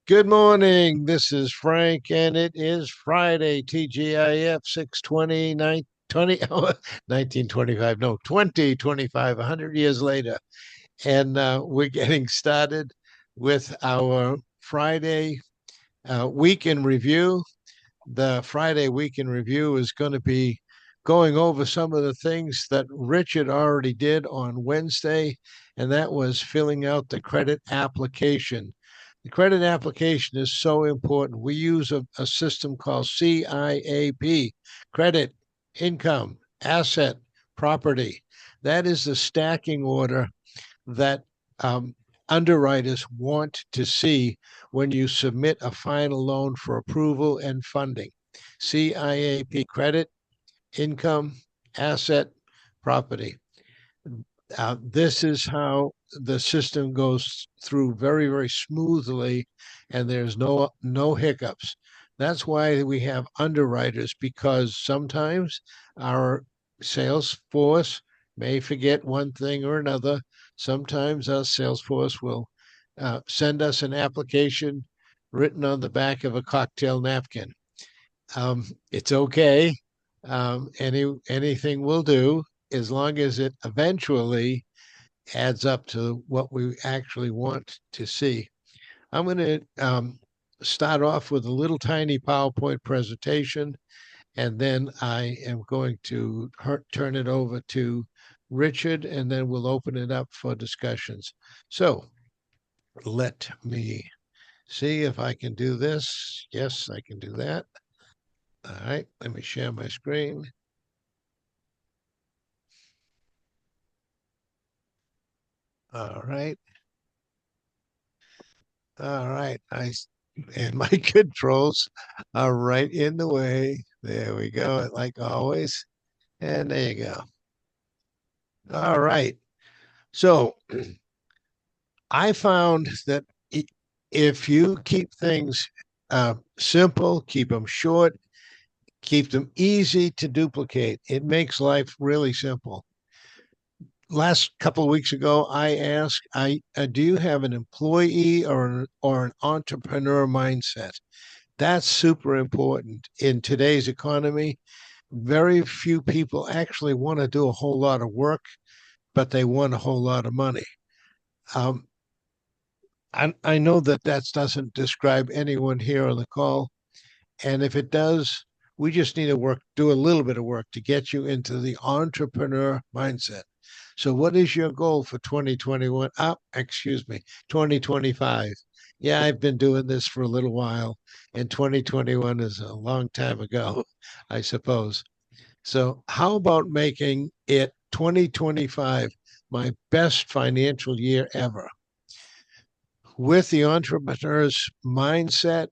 Good morning. This is Frank, and it is Friday, TGIF 620, 1925, no, 2025, 100 years later. And we're getting started with our Friday week in review. The Friday week in review is going to be going over some of the things that Richard already did on Wednesday, and that was filling out the credit application. The credit application is so important. We use a system called CIAP, credit, income, asset, property. That is the stacking order that um, underwriters want to see when you submit a final loan for approval and funding. CIAP, credit, income, asset, property. This is how the system goes through very, very smoothly, and there's no hiccups. That's why we have underwriters, because sometimes our sales force may forget one thing or another. Sometimes our sales force will send us an application written on the back of a cocktail napkin. It's okay. Anything will do as long as it eventually adds up to what we actually want to see. I'm going to start off with a little tiny PowerPoint presentation, and then I am going to turn it over to Richard, and then we'll open it up for discussions. So let me see if I can do this. Yes, I can do that. All right, let me share my screen. All right. All right. And my controls are right in the way. There we go, like always. And there you go. All right. So I found that if you keep things simple, keep them short, keep them easy to duplicate, it makes life really simple. Last couple of weeks ago, I asked, do you have an employee or an entrepreneur mindset? That's super important in today's economy. Very few people actually want to do a whole lot of work, but they want a whole lot of money. Um, I know that doesn't describe anyone here on the call. And if it does, we just need to do a little bit of work to get you into the entrepreneur mindset. So, what is your goal for 2021? 2025. Yeah, I've been doing this for a little while, and 2021 is a long time ago, I suppose. So, how about making it 2025 my best financial year ever? With the entrepreneur's mindset,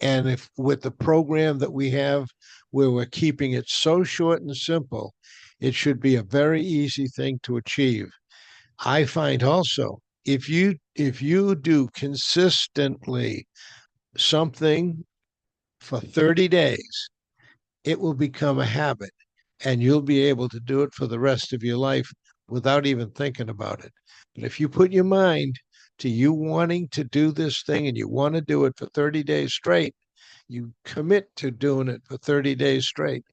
and if with the program that we have where we're keeping it so short and simple, it should be a very easy thing to achieve. I find also if you do consistently something for 30 days, it will become a habit, and you'll be able to do it for the rest of your life without even thinking about it. But if you put your mind to you wanting to do this thing and you want to do it for 30 days straight, you commit to doing it for 30 days straight.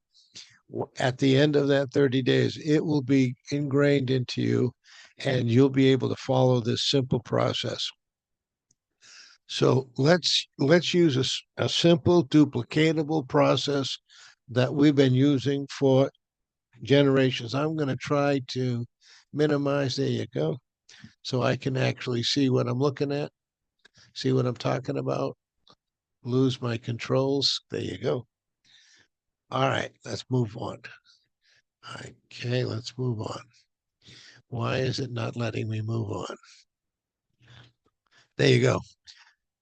At the end of that 30 days, it will be ingrained into you, and you'll be able to follow this simple process. So let's use a simple duplicatable process that we've been using for generations. I'm going to try to minimize. There you go. So I can actually see what I'm looking at, see what I'm talking about, lose my controls. There you go. All right, let's move on. Okay, let's move on. Why is it not letting me move on? There you go.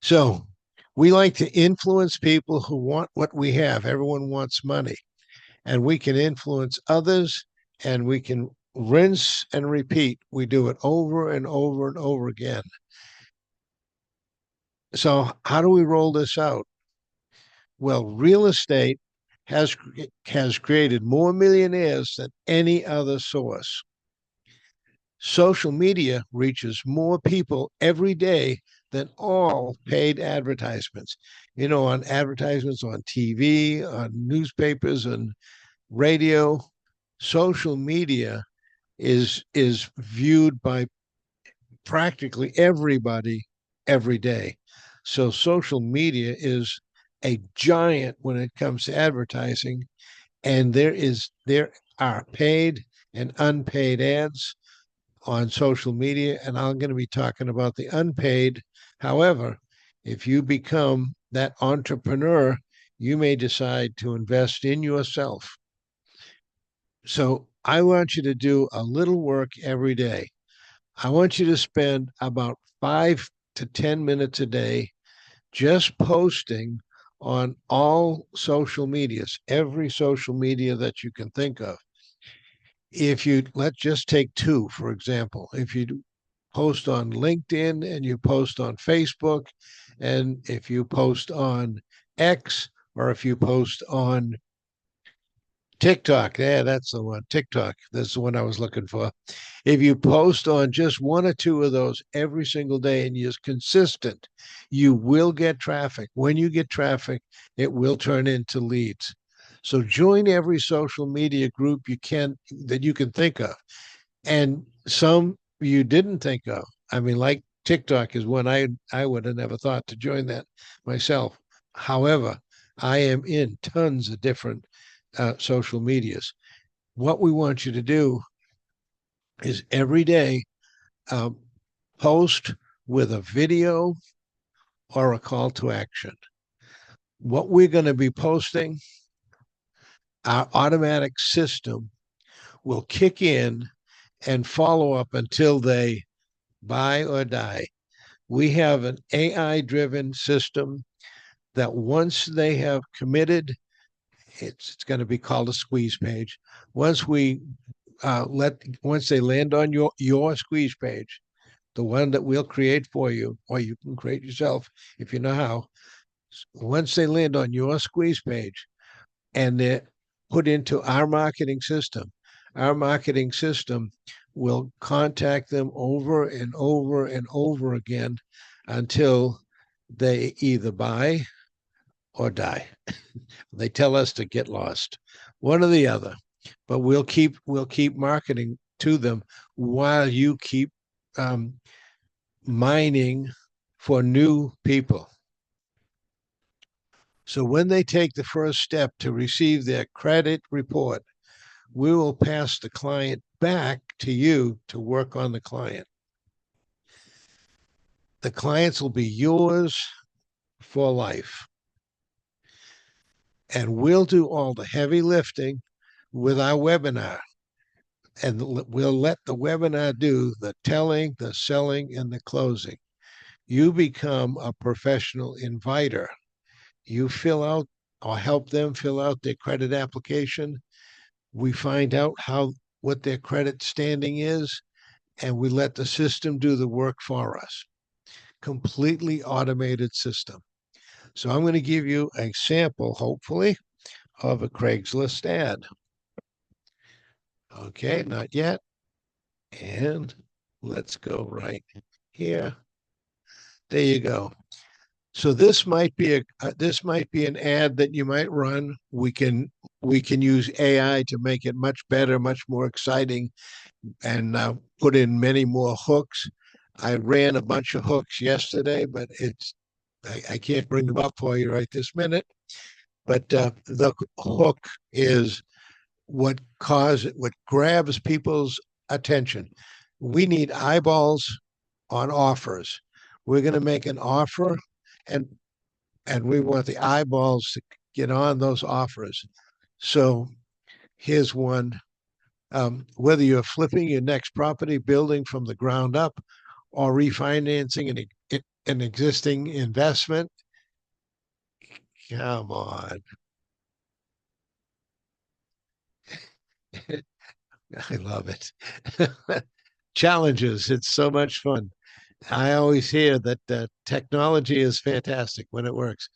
So we like to influence people who want what we have. Everyone wants money, and we can influence others, and we can rinse and repeat. We do it over and over and over again. So how do we roll this out? Well, real estate has has created more millionaires than any other source. Social media reaches more people every day than all paid advertisements. On advertisements on TV, on newspapers, and radio. Social media is viewed by practically everybody every day. So social media is a giant when it comes to advertising, and there are paid and unpaid ads on social media, and I'm going to be talking about the unpaid. However, if you become that entrepreneur, you may decide to invest in yourself. So I want you to do a little work every day. I want you to spend about 5 to 10 minutes a day just posting on all social medias, every social media that you can think of. If you let's just take two, for example, if you post on LinkedIn and you post on Facebook, and if you post on X, or if you post on TikTok, yeah, that's the one. TikTok, that's the one I was looking for. If you post on just one or two of those every single day and you're consistent, you will get traffic. When you get traffic, it will turn into leads. So join every social media group that you can think of, and some you didn't think of. I mean, like TikTok is one I would have never thought to join that myself. However, I am in tons of different social medias. What we want you to do is every day um, post with a video or a call to action. What we're going to be posting, our automatic system will kick in and follow up until they buy or die. We have an AI driven system that once they have committed, it's going to be called a squeeze page. Once we once they land on your squeeze page, the one that we'll create for you, or you can create yourself if you know how. Once they land on your squeeze page and they're put into our marketing system will contact them over and over and over again until they either buy or die. They tell us to get lost, one or the other. But we'll keep marketing to them while you keep um, mining for new people. So when they take the first step to receive their credit report, we will pass the client back to you to work on the client. The clients will be yours for life. And we'll do all the heavy lifting with our webinar. And we'll let the webinar do the telling, the selling, and the closing. You become a professional inviter. You fill out or help them fill out their credit application. We find out what their credit standing is, and we let the system do the work for us. Completely automated system. So I'm going to give you a sample, hopefully, of a Craigslist ad. Okay, not yet. And let's go right here. There you go. So this might be an ad that you might run. We can use AI to make it much better, much more exciting, and put in many more hooks. I ran a bunch of hooks yesterday, but I can't bring them up for you right this minute. But the hook is what grabs people's attention. We need eyeballs on offers. We're going to make an offer, and we want the eyeballs to get on those offers. So here's one. Whether you're flipping your next property, building from the ground up, or refinancing an existing investment, come on. I love it. Challenges. It's so much fun. I always hear that technology is fantastic when it works.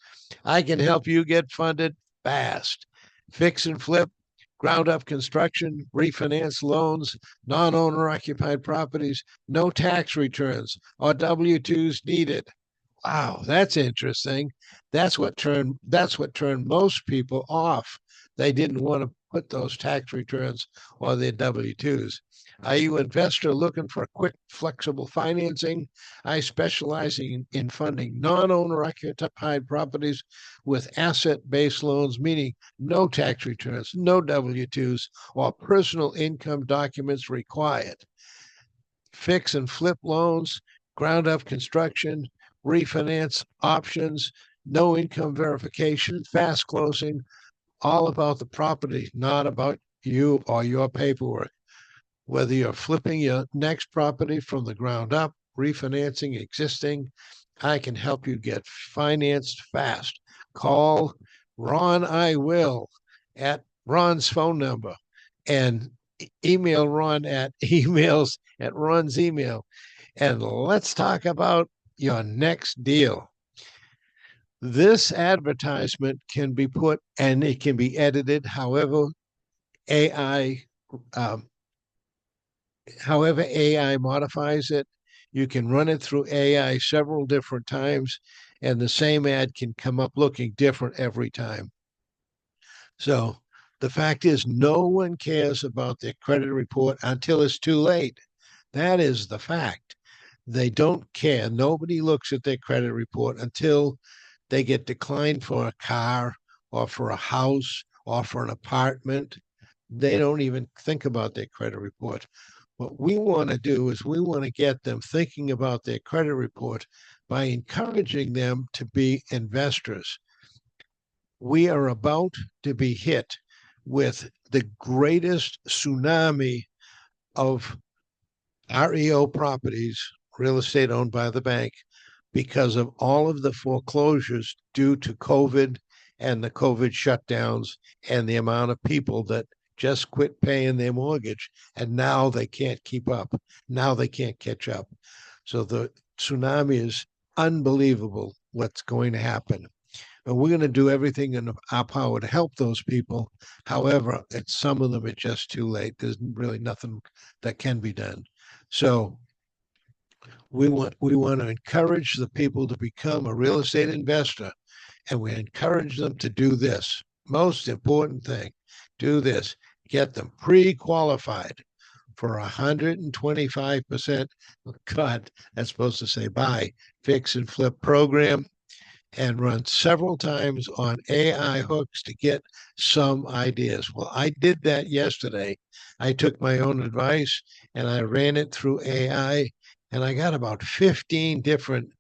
I can help you get funded fast. Fix and flip, ground up construction, refinance loans, non owner occupied properties, no tax returns or W 2s needed. Wow, that's interesting. That's what turned most people off. They didn't want to put those tax returns on their W-2s. Are you an investor looking for quick, flexible financing? I specialize in funding non-owner occupied properties with asset-based loans, meaning no tax returns, no W-2s, or personal income documents required. Fix and flip loans, ground up construction, refinance options, no income verification, fast closing, all about the property, not about you or your paperwork. Whether you're flipping your next property from the ground up, refinancing existing, I can help you get financed fast. Call Ron I Will at Ron's phone number and email Ron at emails at Ron's email. And let's talk about your next deal. This advertisement can be put and it can be edited AI um, however AI modifies it. You can run it through AI several different times, and the same ad can come up looking different every time. So the fact is, no one cares about their credit report until it's too late. That is the fact. They don't care. Nobody looks at their credit report until they get declined for a car or for a house or for an apartment. They don't even think about their credit report. What we want to do is we want to get them thinking about their credit report by encouraging them to be investors. We are about to be hit with the greatest tsunami of REO properties, real estate owned by the bank, because of all of the foreclosures due to COVID and the COVID shutdowns and the amount of people that just quit paying their mortgage and now they can't keep up. Now they can't catch up. So the tsunami is unbelievable what's going to happen. And we're going to do everything in our power to help those people. However, at some of them, it's just too late. There's really nothing that can be done. So we want to encourage the people to become a real estate investor, and we encourage them to do this. Most important thing, do this. Get them pre-qualified for 125%. God, that's supposed to say buy, fix and flip program, and run several times on AI hooks to get some ideas. Well, I did that yesterday. I took my own advice and I ran it through AI, and I got about 15 different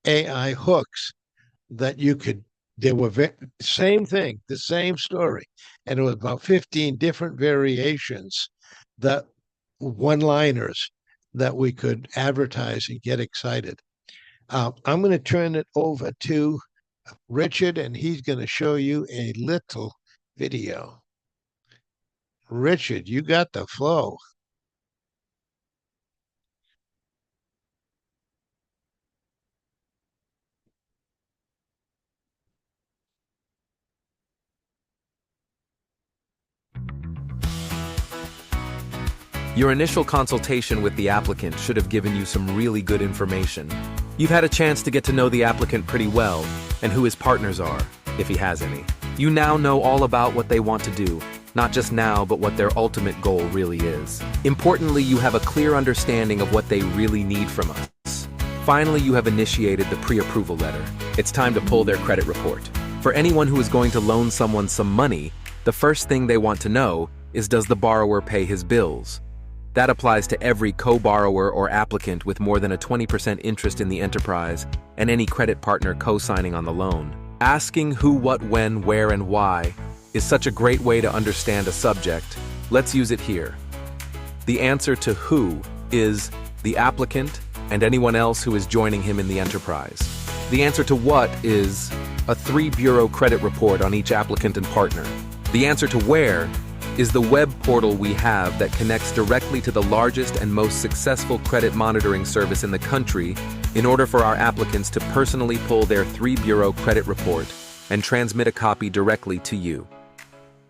AI hooks that you could. They were same thing, the same story, and it was about 15 different variations, that one-liners that we could advertise and get excited. I'm going to turn it over to Richard, and he's going to show you a little video. Richard, you got the flow. Your initial consultation with the applicant should have given you some really good information. You've had a chance to get to know the applicant pretty well, and who his partners are, if he has any. You now know all about what they want to do, not just now, but what their ultimate goal really is. Importantly, you have a clear understanding of what they really need from us. Finally, you have initiated the pre-approval letter. It's time to pull their credit report. For anyone who is going to loan someone some money, the first thing they want to know is, does the borrower pay his bills? That applies to every co-borrower or applicant with more than a 20% interest in the enterprise and any credit partner co-signing on the loan. Asking who, what, when, where, and why is such a great way to understand a subject. Let's use it here. The answer to who is the applicant and anyone else who is joining him in the enterprise. The answer to what is a 3-bureau credit report on each applicant and partner. The answer to where is the web portal we have that connects directly to the largest and most successful credit monitoring service in the country in order for our applicants to personally pull their 3-bureau credit report and transmit a copy directly to you.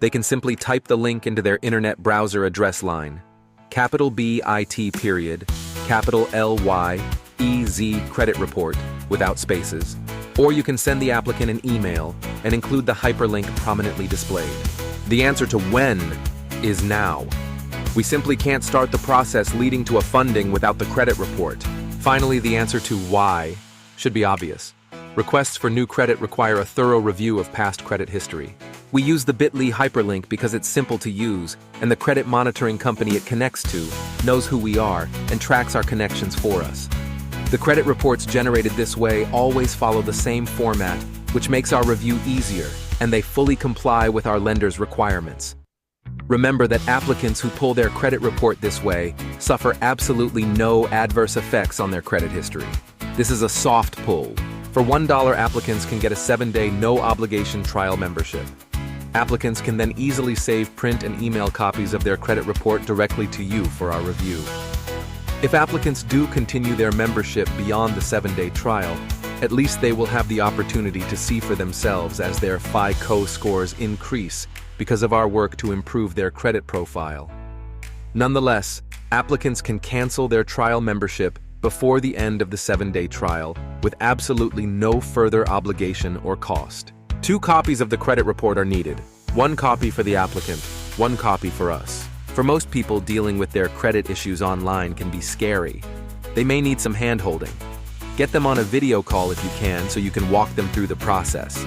They can simply type the link into their internet browser address line, capital BIT period, capital LYEZ credit report, without spaces, or you can send the applicant an email and include the hyperlink prominently displayed. The answer to when is now. We simply can't start the process leading to a funding without the credit report. Finally, the answer to why should be obvious. Requests for new credit require a thorough review of past credit history. We use the bit.ly hyperlink because it's simple to use, and the credit monitoring company it connects to knows who we are and tracks our connections for us. The credit reports generated this way always follow the same format, which makes our review easier, and they fully comply with our lender's requirements. Remember that applicants who pull their credit report this way suffer absolutely no adverse effects on their credit history. This is a soft pull. For $1, applicants can get a 7-day no-obligation trial membership. Applicants can then easily save print and email copies of their credit report directly to you for our review. If applicants do continue their membership beyond the 7-day trial, at least they will have the opportunity to see for themselves as their FICO scores increase because of our work to improve their credit profile. Nonetheless, applicants can cancel their trial membership before the end of the 7-day trial with absolutely no further obligation or cost. 2 copies of the credit report are needed. 1 copy for the applicant, 1 copy for us. For most people, dealing with their credit issues online can be scary. They may need some hand-holding. Get them on a video call if you can so you can walk them through the process.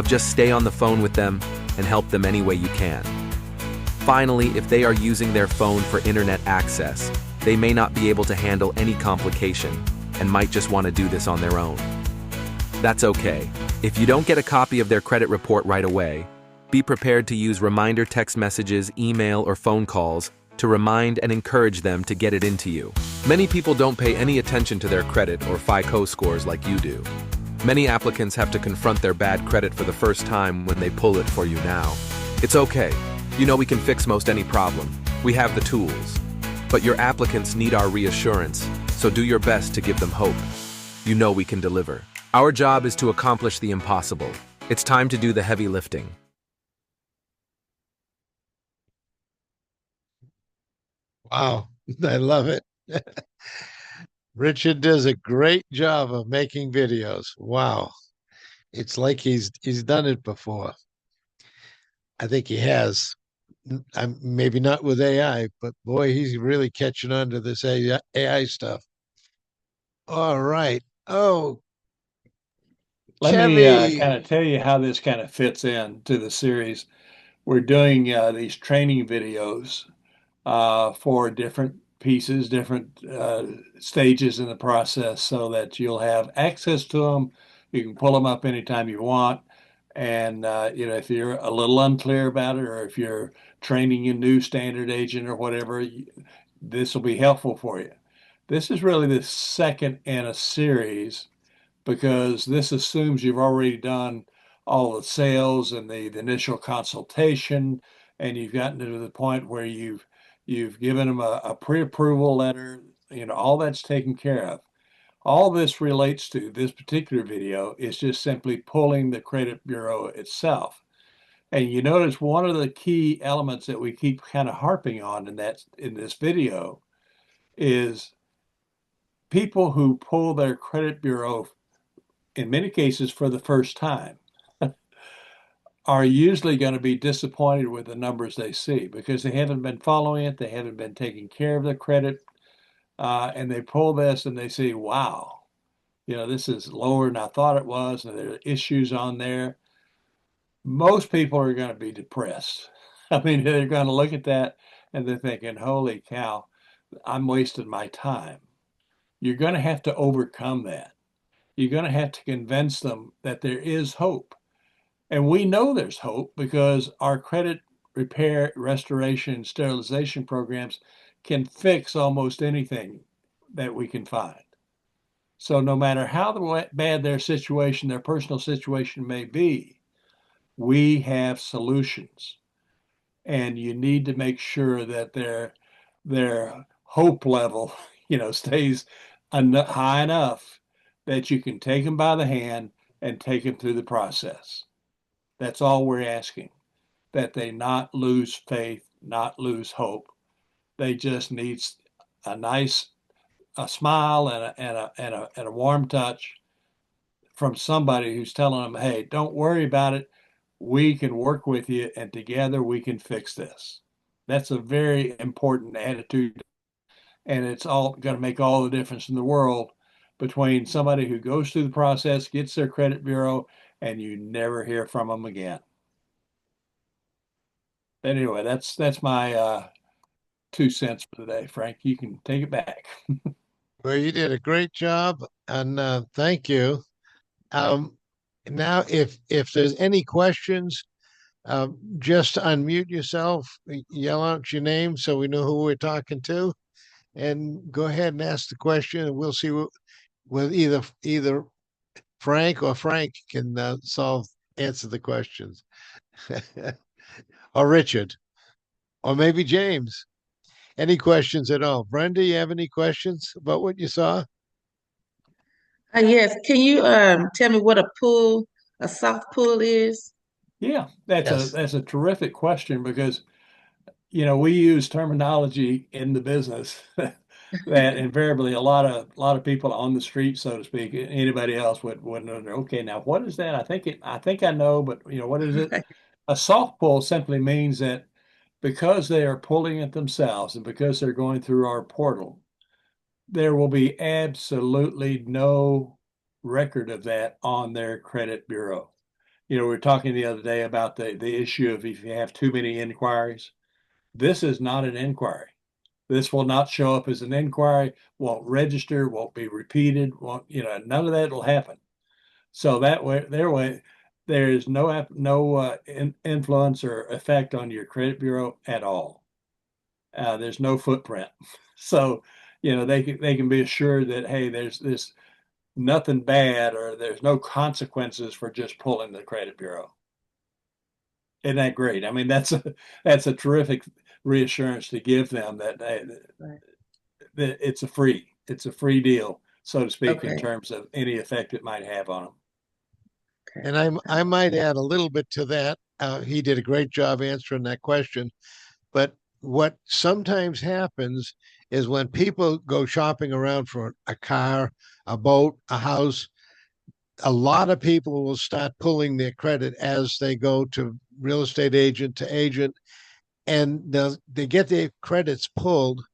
Just stay on the phone with them and help them any way you can. Finally, if they are using their phone for internet access, they may not be able to handle any complication and might just want to do this on their own. That's okay. If you don't get a copy of their credit report right away, be prepared to use reminder text messages, email, or phone calls to remind and encourage them to get it into you. Many people don't pay any attention to their credit or FICO scores like you do. Many applicants have to confront their bad credit for the first time when they pull it for you now. It's okay. You know we can fix most any problem. We have the tools. But your applicants need our reassurance, so do your best to give them hope. You know we can deliver. Our job is to accomplish the impossible. It's time to do the heavy lifting. Wow, I love it. Richard does a great job of making videos. Wow. It's like he's done it before. I think he has. I'm maybe not with AI, but boy, he's really catching on to this AI stuff. All right. Oh, Let me Chevy. kind of tell you how this kind of fits in to the series. We're doing these training videos for different pieces, different stages in the process so that you'll have access to them. You can pull them up anytime you want. And if you're a little unclear about it, or if you're training a new standard agent or whatever, this will be helpful for you. This is really the second in a series because this assumes you've already done all the sales and the initial consultation, and you've gotten to the point where you've given them a pre-approval letter. All that's taken care of. All this relates to this particular video is just simply pulling the credit bureau itself. And you notice one of the key elements that we keep kind of harping on in this video is people who pull their credit bureau, in many cases for the first time, are usually going to be disappointed with the numbers they see because they haven't been following it, they haven't been taking care of their credit, and they pull this and they say, wow, this is lower than I thought it was, and there are issues on there. Most people are going to be depressed. I mean, they're going to look at that and they're thinking, holy cow, I'm wasting my time. You're going to have to overcome that. You're going to have to convince them that there is hope. And we know there's hope because our credit repair, restoration, sterilization programs can fix almost anything that we can find. So no matter how bad their situation, their personal situation may be, we have solutions. And you need to make sure that their hope level, stays high enough that you can take them by the hand and take them through the process. That's all we're asking, that they not lose faith, not lose hope. They just need a nice smile and a warm touch, from somebody who's telling them, hey, don't worry about it. We can work with you and together we can fix this. That's a very important attitude. And it's all going to make all the difference in the world between somebody who goes through the process, gets their credit bureau, and you never hear from them again. Anyway, that's my 2 cents for today, Frank. You can take it back. Well, you did a great job, and thank you. Um, Now, if there's any questions, just unmute yourself, yell out your name so we know who we're talking to, and go ahead and ask the question, and we'll see with either Frank or Frank can answer the questions, or Richard, or maybe James. Any questions at all? Brenda, you have any questions about what you saw? Yes, can you tell me what a soft pull is? Yeah, that's a Yes. that's a terrific question because we use terminology in the business that invariably a lot of people on the street, so to speak, anybody else wouldn't know. Okay, now what is that? I think I know, but what is it? A soft pull simply means that because they are pulling it themselves and because they're going through our portal, there will be absolutely no record of that on their credit bureau. We were talking the other day about the issue of if you have too many inquiries. This is not an inquiry. This will not show up as an inquiry, won't register, won't be repeated, won't, none of that will happen. So that way, there is no influence or effect on your credit bureau at all. There's no footprint. So, they can be assured that, hey, there's nothing bad or there's no consequences for just pulling the credit bureau. Isn't that great? I mean, that's a terrific reassurance to give them that, Right. that it's a free deal, so to speak, in Okay, terms of any effect it might have on them. okay. And I might add a little bit to that. He did a great job answering that question. But what sometimes happens is when people go shopping around for a car, a boat, a house, a lot of people will start pulling their credit as they go to real estate agent to agent, and they get their credits pulled,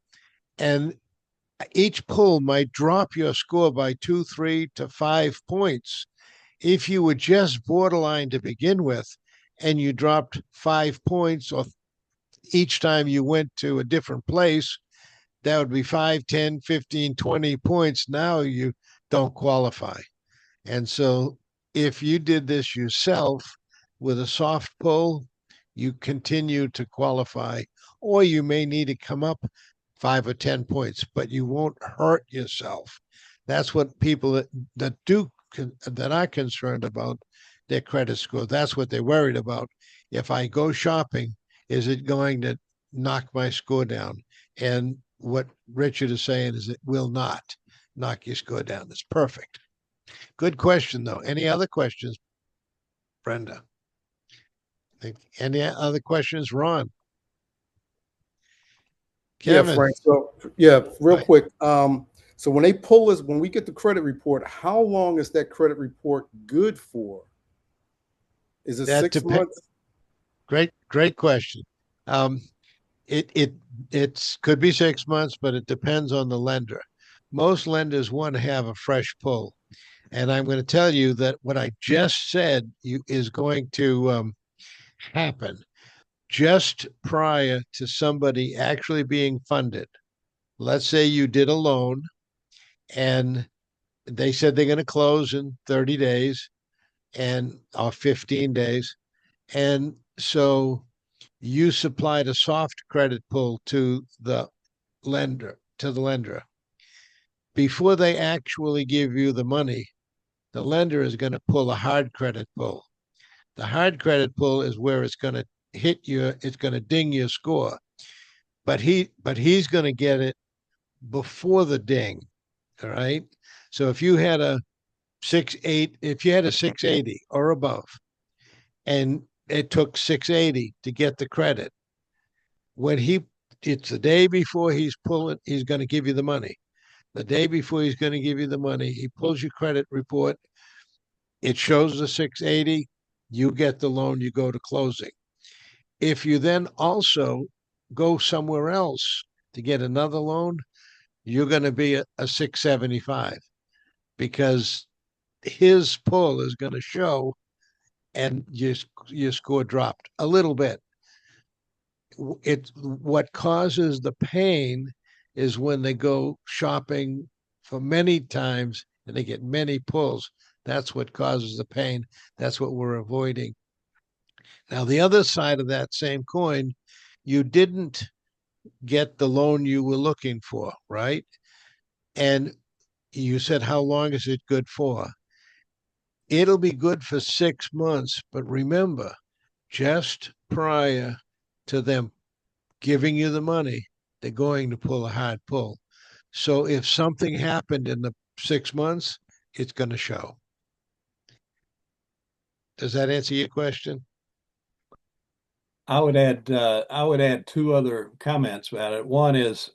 and each pull might drop your score by 2, 3 to 5 points. If you were just borderline to begin with, and you dropped 5 points, or each time you went to a different place, that would be 5, 10, 15, 20 points. Now you don't qualify. And so if you did this yourself with a soft pull, you continue to qualify, or you may need to come up 5 or 10 points, but you won't hurt yourself. That's what people that are concerned about their credit score. That's what they're worried about. If I go shopping, is it going to knock my score down? And what Richard is saying is it will not knock your score down. It's perfect. Good question, though. Any other questions, Brenda? Any other questions, Ron? Yeah, Kevin? Frank. So yeah, real Right. quick. So when they pull us, when we get the credit report, how long is that credit report good for? Is it That six depends. months? Great question. Um, it could be 6 months, but it depends on the lender. Most lenders want to have a fresh pull, and I'm going to tell you that what I just said is going to happen just prior to somebody actually being funded. Let's say you did a loan, and they said they're going to close in 30 days and or 15 days, and so you supplied a soft credit pull to the lender before they actually give you the money. The lender is going to pull a hard credit pull. The hard credit pull is where it's going to hit you, it's going to ding your score, but he's going to get it before the ding. All right, so if you had a 680 or above, and it took 680 to get the credit, when it's the day before he's going to give you the money. The day before he's going to give you the money, he pulls your credit report, it shows the 680, you get the loan, you go to closing. If you then also go somewhere else to get another loan, you're going to be a 675 because his pull is going to show and your score dropped a little bit. It's what causes the pain is when they go shopping for many times and they get many pulls. That's what causes the pain. That's what we're avoiding. Now, the other side of that same coin, you didn't get the loan you were looking for, right? And you said, how long is it good for? It'll be good for 6 months, but remember, just prior to them giving you the money, they're going to pull a hard pull. So if something happened in the 6 months, it's going to show. Does that answer your question? I would add two other comments about it. One is,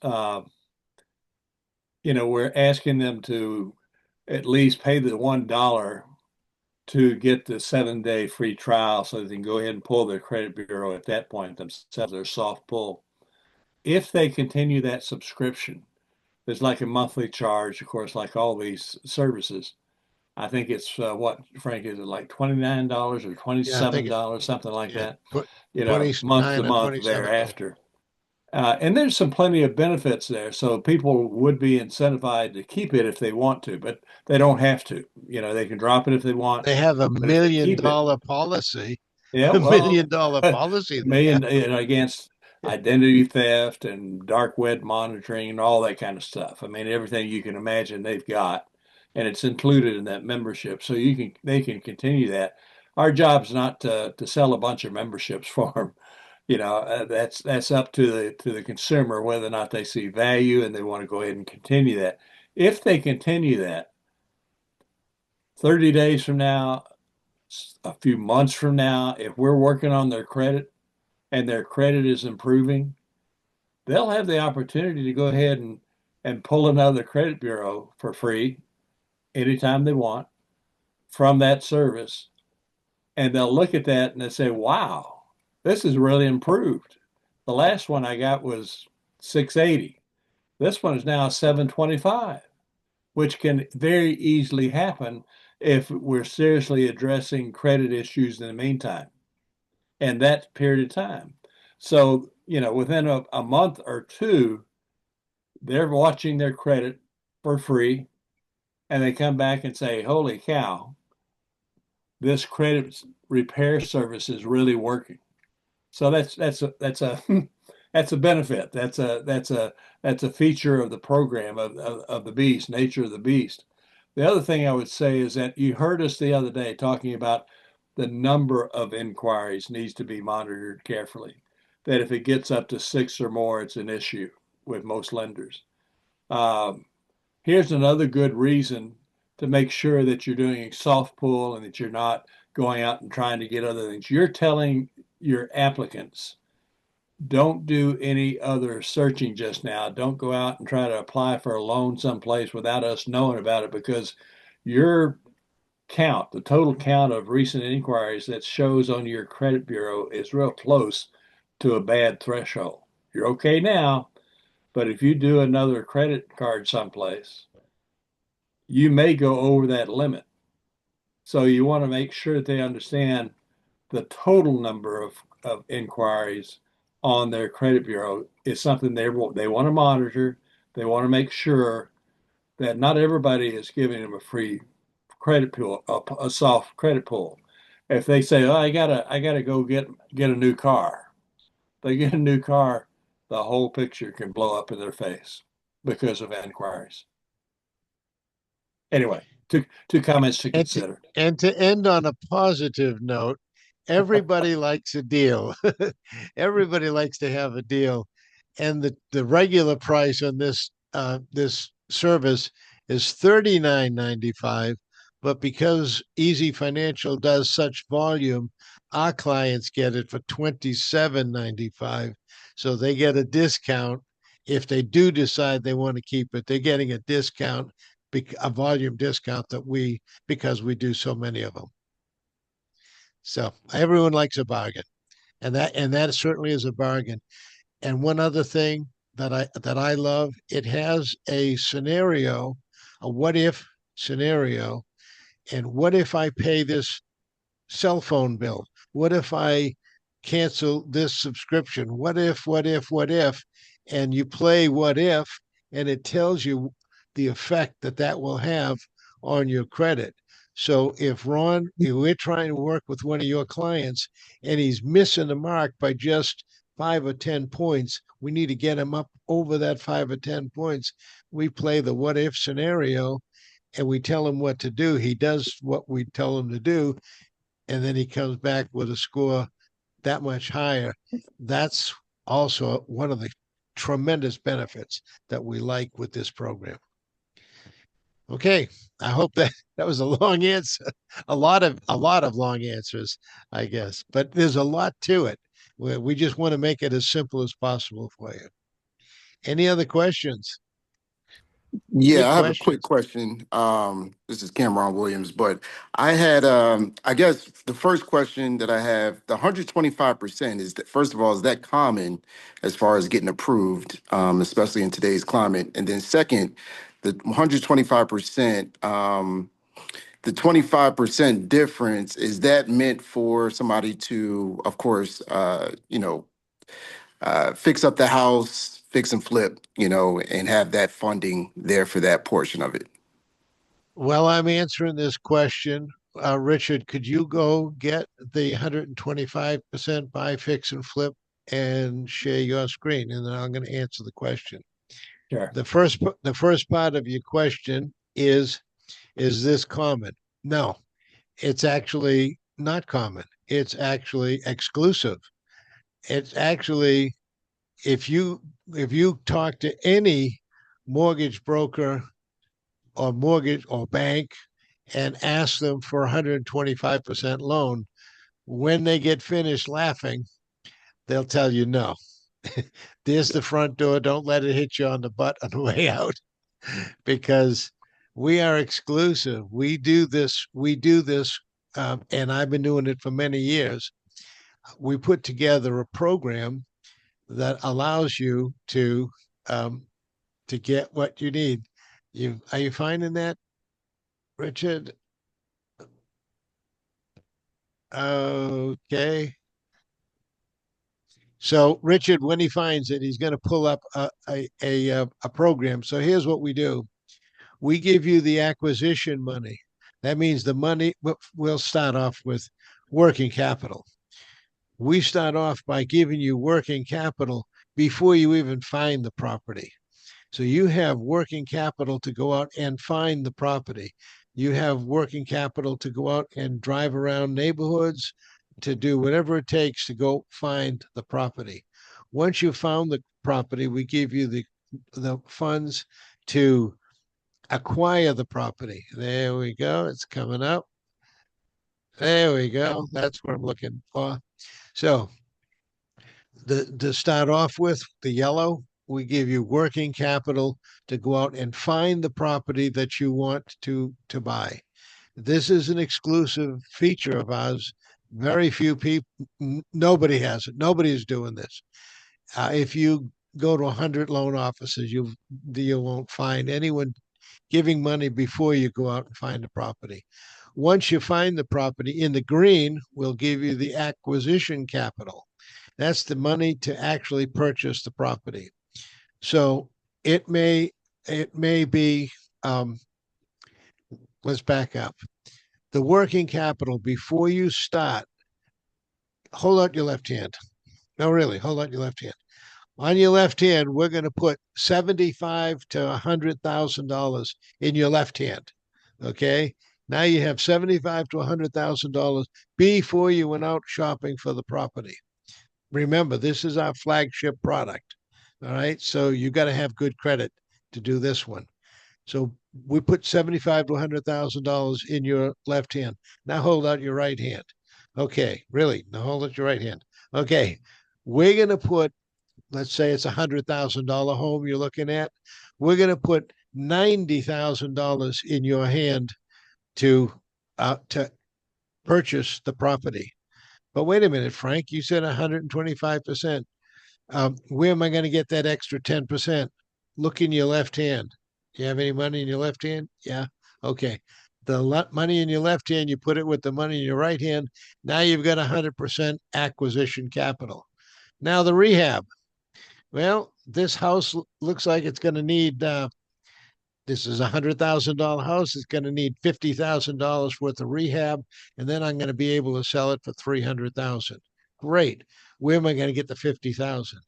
we're asking them to at least pay the $1 to get the 7-day free trial so they can go ahead and pull their credit bureau at that point themselves, their soft pull. If they continue that subscription, there's like a monthly charge, of course, like all these services. I think it's what, Frank, is it like $29 or Yeah, I think $27, something like yeah, that, 29 month to or month 27. thereafter. And there's some plenty of benefits there. So people would be incentivized to keep it if they want to, but they don't have to. They can drop it if they want, They have a but if they million keep it, dollar policy, yeah, a well, $1 million a policy they have. million, against identity theft and dark web monitoring and all that kind of stuff. I mean, everything you can imagine they've got, and it's included in that membership. So they can continue that. Our job's not to sell a bunch of memberships for them. That's up to the consumer whether or not they see value and they want to go ahead and continue that. If they continue that, 30 days from now, a few months from now, if we're working on their credit and their credit is improving, they'll have the opportunity to go ahead and pull another credit bureau for free anytime they want from that service. And they'll look at that and they say, wow, this is really improved. The last one I got was 680. This one is now 725, which can very easily happen if we're seriously addressing credit issues in the meantime and that period of time. So, within a month or two, they're watching their credit for free and they come back and say, holy cow, this credit repair service is really working. So that's a that's a benefit. That's a feature of the program of the beast, nature of the beast. The other thing I would say is that you heard us the other day talking about the number of inquiries needs to be monitored carefully. That if it gets up to 6 or more, it's an issue with most lenders. Um, Here's another good reason to make sure that you're doing a soft pull and that you're not going out and trying to get other things. You're telling your applicants, don't do any other searching just now. Don't go out and try to apply for a loan someplace without us knowing about it, because your count, the total count of recent inquiries that shows on your credit bureau is real close to a bad threshold. You're okay now, but if you do another credit card someplace, you may go over that limit. So you want to make sure that they understand the total number of inquiries on their credit bureau is something they want to monitor. They want to make sure that not everybody is giving them a free credit pull, a soft credit pull. If they say, "Oh, I gotta go get a new car," they get a new car, the whole picture can blow up in their face because of inquiries. Anyway, two comments to And to, consider. and to end on a positive note, everybody likes a deal. Everybody likes to have a deal. And the regular price on this service is $39.95. But because Easy Financial does such volume, our clients get it for $27.95. So they get a discount. If they do decide they want to keep it, they're getting a discount a volume discount because we do so many of them. So everyone likes a bargain, and that certainly is a bargain. And one other thing that I love, it has a scenario, a what if scenario. And what if I pay this cell phone bill? What if I cancel this subscription? What if? And you play what if, and it tells you the effect that will have on your credit. So if we're trying to work with one of your clients and he's missing the mark by just 5 or 10 points, we need to get him up over that 5 or 10 points. We play the what if scenario and we tell him what to do. He does what we tell him to do, and then he comes back with a score that much higher. That's also one of the tremendous benefits that we like with this program. Okay, I hope that was a long answer, a lot of long answers, I guess, but there's a lot to it. We just want to make it as simple as possible for you. Any other questions? Yeah, Good I have a quick questions. question. This is Cameron Williams, but I had, I guess the first question that I have, the 125% is that, first of all, is that common as far as getting approved, especially in today's climate? And then second, the 125%, the 25% difference, is that meant for somebody to, of course, fix up the house, fix and flip, and have that funding there for that portion of it? While I'm answering this question, Richard, could you go get the 125% buy, fix, and flip and share your screen? And then I'm going to answer the question. Sure. The first part of your question is this common? No, it's actually not common. It's actually exclusive. It's actually, if you talk to any mortgage broker or mortgage or bank and ask them for 125% loan, when they get finished laughing, they'll tell you no. There's the front door. Don't let it hit you on the butt on the way out, because we are exclusive. We do this, and I've been doing it for many years. We put together a program that allows you to get what you need. Are you finding that, Richard? Okay. So Richard, when he finds it, he's going to pull up a program. So here's what we do. We give you the acquisition money. That means the money, we'll start off with working capital. We start off by giving you working capital before you even find the property. So you have working capital to go out and find the property. You have working capital to go out and drive around neighborhoods, to do whatever it takes to go find the property. Once you've found the property, we give you the funds to acquire the property. There we go. It's coming up. There we go. That's what I'm looking for. So to start off with, the yellow, we give you working capital to go out and find the property that you want to buy. This is an exclusive feature of ours. Very few people, nobody has it. Nobody is doing this. If you go to 100 loan offices, you won't find anyone giving money before you go out and find a property. Once you find the property, in the green, we'll give you the acquisition capital. That's the money to actually purchase the property. So it may be, let's back up. The working capital, before you start, hold out your left hand. No, really, hold out your left hand. On your left hand, we're going to put $75,000 to $100,000 in your left hand. Okay. Now you have $75,000 to $100,000 before you went out shopping for the property. Remember, this is our flagship product. All right. So you got to have good credit to do this one. So we put $75,000 to $100,000 in your left hand. Now hold out your right hand. Okay, really? Now hold out your right hand. Okay, we're going to put, let's say it's $100,000 home you're looking at. We're going to put $90,000 in your hand to purchase the property. But wait a minute, Frank, you said 125%. Where am I going to get that extra 10%? Look in your left hand. Do you have any money in your left hand? Yeah. Okay. The money in your left hand, you put it with the money in your right hand. Now you've got 100% acquisition capital. Now the rehab. Well, this house looks like it's going to need this is $100,000 house. It's going to need $50,000 worth of rehab, and then I'm going to be able to sell it for 300,000. Great. Where am I going to get the 50,000?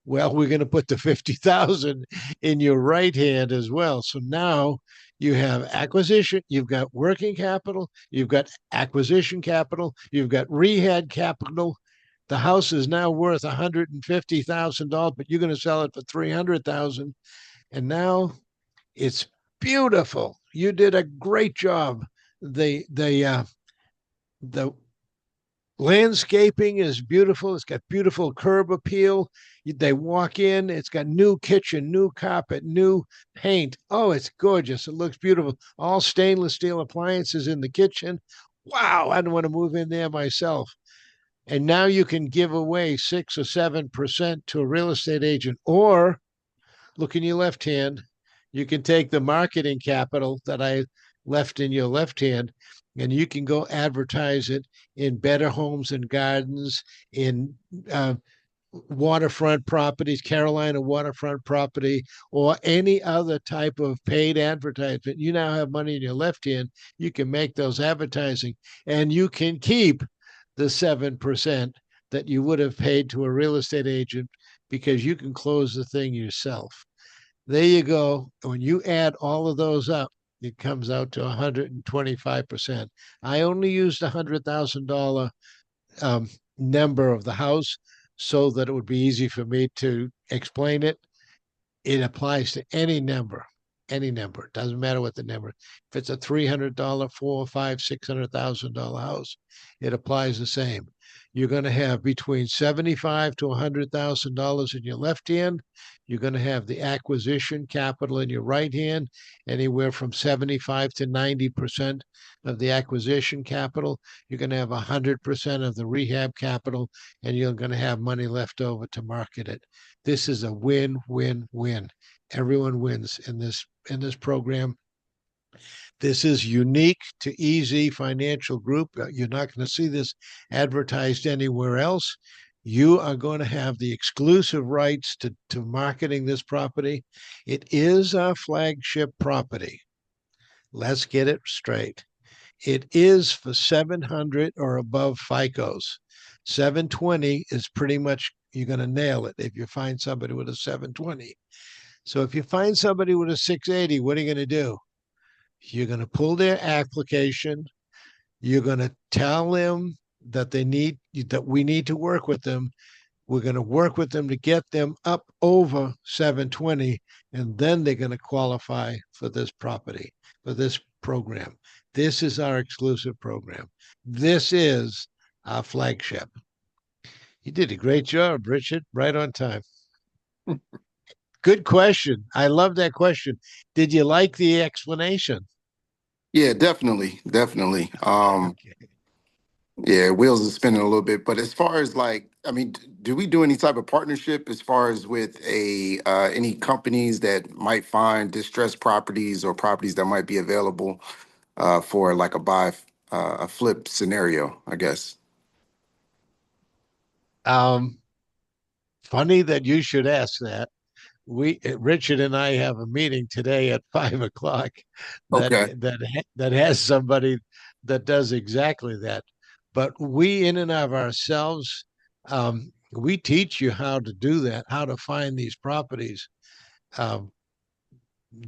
Well, we're going to put the 50,000 in your right hand as well. So now you have acquisition, you've got working capital, you've got acquisition capital, you've got rehab capital. The house is now worth $150,000, but you're going to sell it for 300,000. And now it's beautiful. You did a great job. The landscaping is beautiful. It's got beautiful curb appeal. They walk in. It's got new kitchen, new carpet, new paint. Oh, it's gorgeous. It looks beautiful. All stainless steel appliances in the kitchen. Wow, I don't want to move in there myself. And now you can give away 6 or 7% to a real estate agent, or look in your left hand. You can take the marketing capital that I left in your left hand, and you can go advertise it in Better Homes and Gardens, in waterfront properties, Carolina waterfront property, or any other type of paid advertisement. You now have money in your left hand. You can make those advertising, and you can keep the 7% that you would have paid to a real estate agent because you can close the thing yourself. There you go. When you add all of those up, it comes out to 125%. I only used $100,000 number of the house so that it would be easy for me to explain it. It applies to any number. Any number. It doesn't matter what the number. If it's a $300, $400, $500, $600,000 house, it applies the same. You're going to have between $75,000 to $100,000 in your left hand. You're going to have the acquisition capital in your right hand, anywhere from 75 to 90% of the acquisition capital. You're going to have 100% of the rehab capital, and you're going to have money left over to market it. This is a win-win-win. Everyone wins in this program. This is unique to Easy Financial Group. You're not going to see this advertised anywhere else. You are going to have the exclusive rights to marketing this property. It is our flagship property. Let's get it straight. It is for 700 or above FICOs. 720 is pretty much, you're going to nail it if you find somebody with a 720. So if you find somebody with a 680, what are you going to do? You're going to pull their application. You're going to tell them that we need to work with them. We're going to work with them to get them up over 720, and then they're going to qualify for this property, for this program. This is our exclusive program. This is our flagship. You did a great job, Richard, right on time. Good question. I love that question. Did you like the explanation? Yeah, definitely, definitely. Okay. Yeah, wheels are spinning a little bit. But as far as like, I mean, do we do any type of partnership as far as with any companies that might find distressed properties or properties that might be available for like a flip scenario, I guess? Um, Funny that you should ask that. Richard and I have a meeting today at 5 o'clock Okay. that has somebody that does exactly that. But we, in and of ourselves, we teach you how to do that, how to find these properties. Um,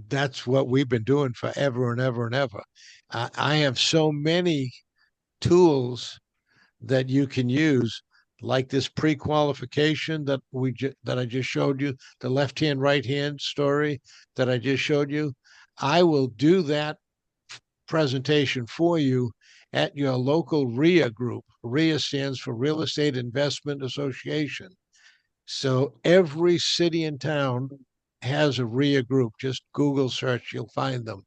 that's what we've been doing forever and ever and ever. I have so many tools that you can use, like this pre-qualification that I just showed you, the left hand, right hand story that I just showed you. I will do that presentation for you at your local RIA group. RIA stands for Real Estate Investment Association. So every city and town has a RIA group. Just Google search, you'll find them.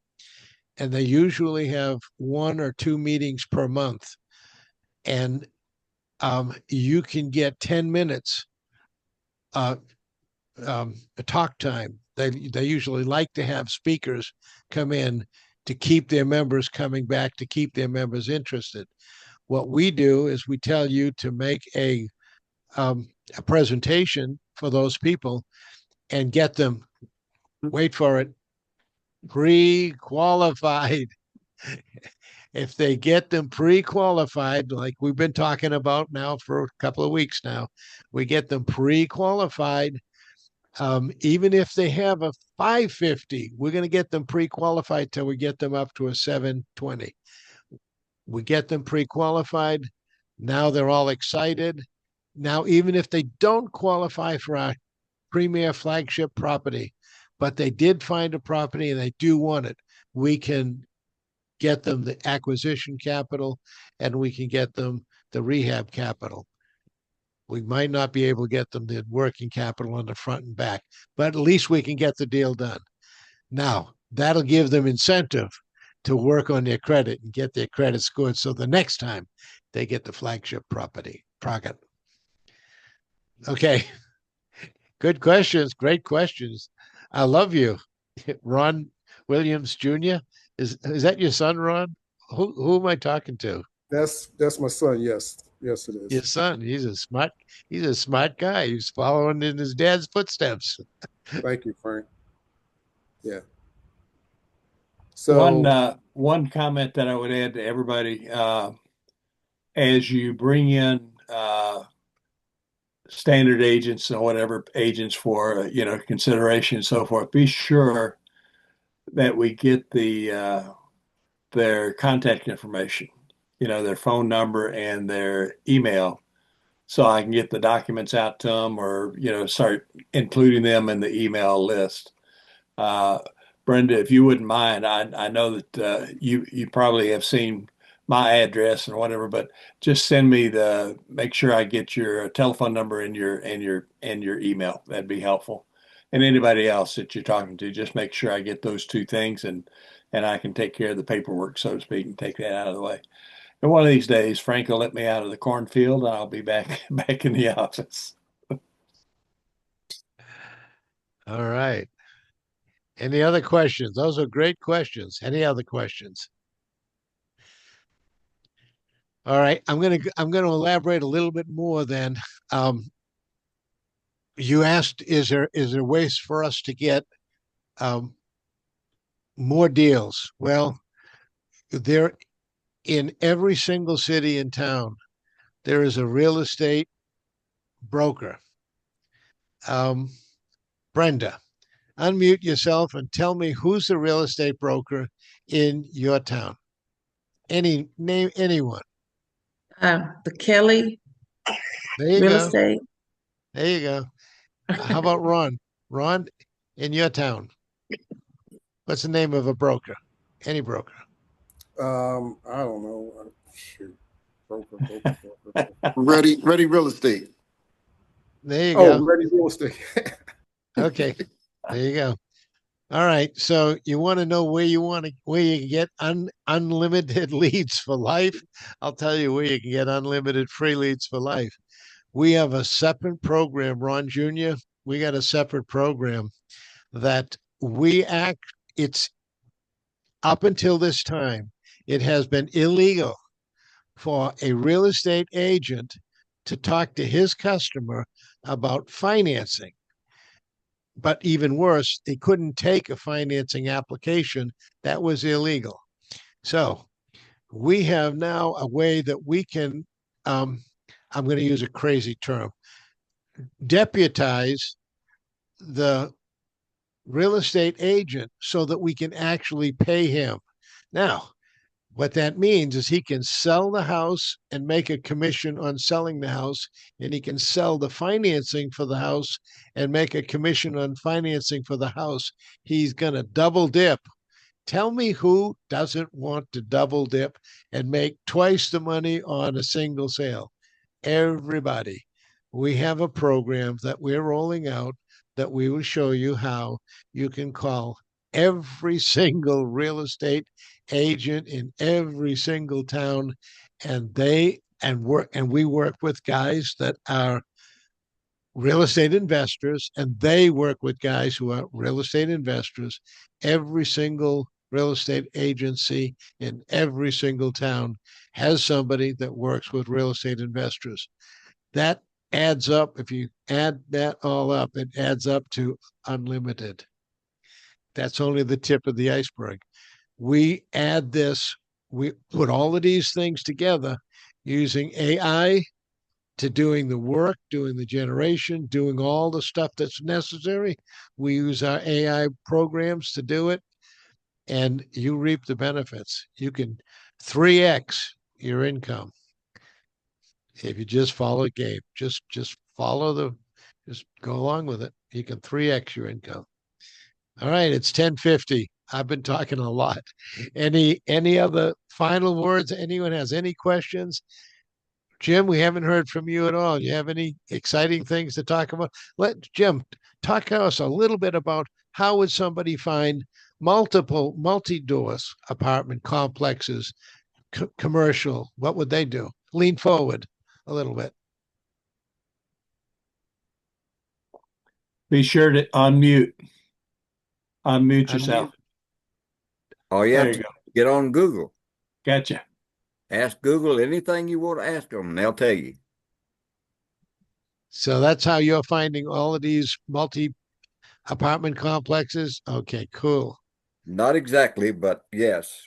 And they usually have 1 or 2 meetings per month. And you can get 10 minutes uh, talk time. They usually like to have speakers come in to keep their members coming back, to keep their members interested. What we do is we tell you to make a presentation for those people and get them, wait for it, pre-qualified. If they get them pre-qualified, like we've been talking about now for a couple of weeks now, we get them pre-qualified. Even if they have a 550, we're going to get them pre-qualified till we get them up to a 720. We get them pre-qualified. Now they're all excited. Now, even if they don't qualify for our premier flagship property, but they did find a property and they do want it, we can get them the acquisition capital and we can get them the rehab capital. We might not be able to get them the working capital on the front and back, but at least we can get the deal done. Now, that'll give them incentive to work on their credit and get their credit scored so the next time they get the flagship property. Okay. Good questions. Great questions. I love you. Ron Williams Jr. Is that your son, Ron? Who am I talking to? That's my son. Yes, yes, it is. Your son. He's a smart guy. He's following in his dad's footsteps. Thank you, Frank. Yeah. So one comment that I would add to everybody, as you bring in standard agents and whatever agents for consideration and so forth, be sure that we get their contact information, their phone number and their email, so I can get the documents out to them, or start including them in the email list. Brenda, if you wouldn't mind, I know that you probably have seen my address and whatever, but just make sure I get your telephone number and your email. That'd be helpful. And anybody else that you're talking to, just make sure I get those 2 things, and I can take care of the paperwork, so to speak, and take that out of the way. And one of these days, Frank will let me out of the cornfield and I'll be back in the office. All right. Any other questions? Those are great questions. Any other questions? All right. I'm gonna elaborate a little bit more then. You asked, is there ways for us to get more deals? Well, there, in every single city and town, there is a real estate broker. Brenda, unmute yourself and tell me who's the real estate broker in your town. Name anyone. The Kelly There you Real go. Estate. There you go. How about Ron? Ron, in your town, what's the name of a broker? Any broker? I don't know. Shoot. Broker. Ready real estate. There you go. Ready Real Estate. Okay. There you go. All right. So you want to know where you can get unlimited leads for life? I'll tell you where you can get unlimited free leads for life. We have a separate program, Ron Jr. We got a separate program that it's up until this time, it has been illegal for a real estate agent to talk to his customer about financing. But even worse, they couldn't take a financing application. That was illegal. So we have now a way that we can, I'm going to use a crazy term, deputize the real estate agent so that we can actually pay him. Now, what that means is he can sell the house and make a commission on selling the house, and he can sell the financing for the house and make a commission on financing for the house. He's going to double dip. Tell me who doesn't want to double dip and make twice the money on a single sale? Everybody. We have a program that we're rolling out that we will show you how you can call every single real estate agent in every single town, and we work with guys that are real estate investors, and they work with guys who are real estate investors. Every single real estate agency in every single town has somebody that works with real estate investors. That adds up. If you add that all up, it adds up to unlimited. That's only the tip of the iceberg. We add this, we put all of these things together using AI to doing the work, doing the generation, doing all the stuff that's necessary. We use our AI programs to do it, and you reap the benefits. You can 3x your income if you just follow the game. Just follow just go along with it. You can 3x your income. All right, it's 10:50. I've been talking a lot. Any other final words? Anyone has any questions? Jim, we haven't heard from you at all. You have any exciting things to talk about? Let Jim talk to us a little bit about how would somebody find multi-doors apartment complexes, commercial? What would they do? Lean forward a little bit. Be sure to unmute. Unmute yourself. All you There have you to go. get on Google. Gotcha. Ask Google anything you want to ask them, and they'll tell you. So that's how you're finding all of these multi-apartment complexes. Okay, cool. Not exactly, but yes.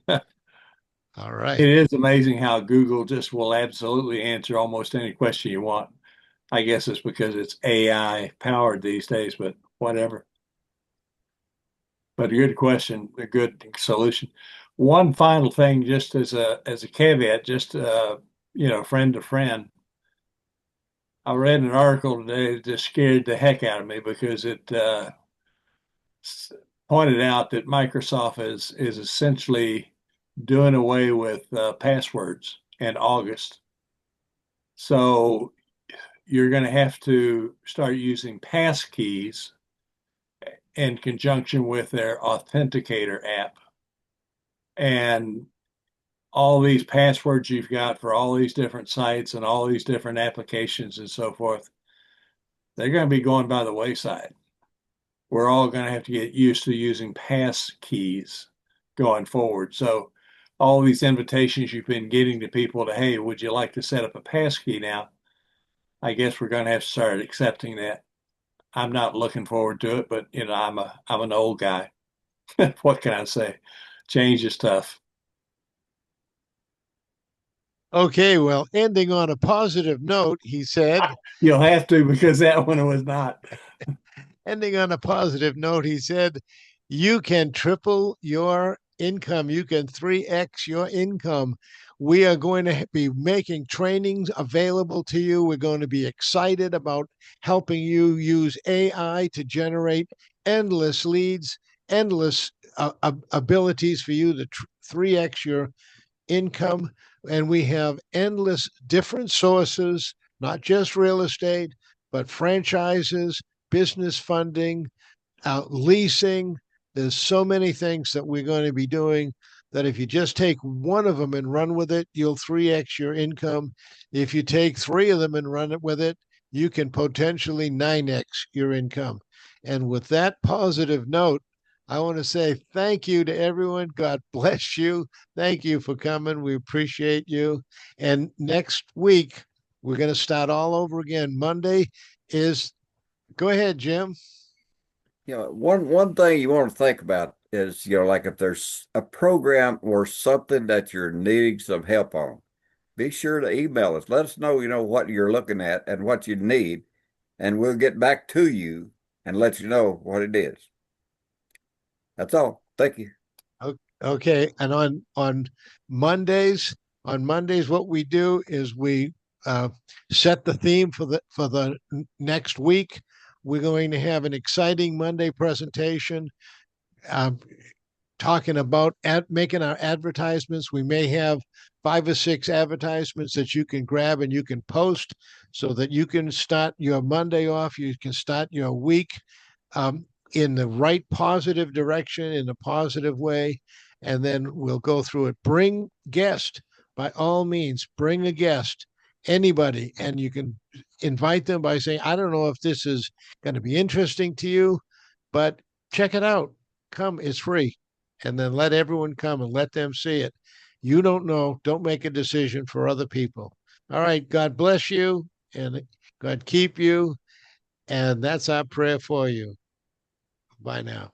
All right. It is amazing how Google just will absolutely answer almost any question you want. I guess it's because it's AI powered these days, but whatever. But a good question, a good solution. One final thing, just as a caveat, just friend to friend. I read an article today that just scared the heck out of me because it pointed out that Microsoft is essentially doing away with passwords in August. So you're going to have to start using pass keys in conjunction with their authenticator app. And all these passwords you've got for all these different sites and all these different applications and so forth, they're going to be going by the wayside. We're all going to have to get used to using pass keys going forward. So all these invitations you've been getting to people to, hey, would you like to set up a pass key now? I guess we're going to have to start accepting that. I'm not looking forward to it, but I'm an old guy. What can I say? Change is tough. Okay, well, ending on a positive note, he said, You'll have to, because that one was not. ending on a positive note, he said, you can triple your income. You can 3x your income. We are going to be making trainings available to you. We're going to be excited about helping you use AI to generate endless leads, endless abilities for you to 3x your income. And we have endless different sources, not just real estate, but franchises, business funding, leasing. There's so many things that we're going to be doing that if you just take one of them and run with it, you'll 3x your income. If you take three of them and run it with it, you can potentially 9x your income. And with that positive note, I want to say thank you to everyone. God bless you. Thank you for coming. We appreciate you. And next week, we're going to start all over again. Monday is, go ahead, Jim. One thing you want to think about is, like if there's a program or something that you're needing some help on, be sure to email us. Let us know, what you're looking at and what you need, and we'll get back to you and let you know what it is. That's all. Thank you. Okay. And on Mondays, what we do is we set the theme for the next week. We're going to have an exciting Monday presentation. talking about making our advertisements. We may have 5 or 6 advertisements that you can grab and you can post so that you can start your Monday off. You can start your week in the right positive direction, in a positive way. And then we'll go through it. Bring guest, by all means, bring a guest, anybody, and you can invite them by saying, I don't know if this is going to be interesting to you, but check it out. Come, it's free. And then let everyone come and let them see it. You don't know. Don't make a decision for other people. All right. God bless you and God keep you. And that's our prayer for you. Bye now.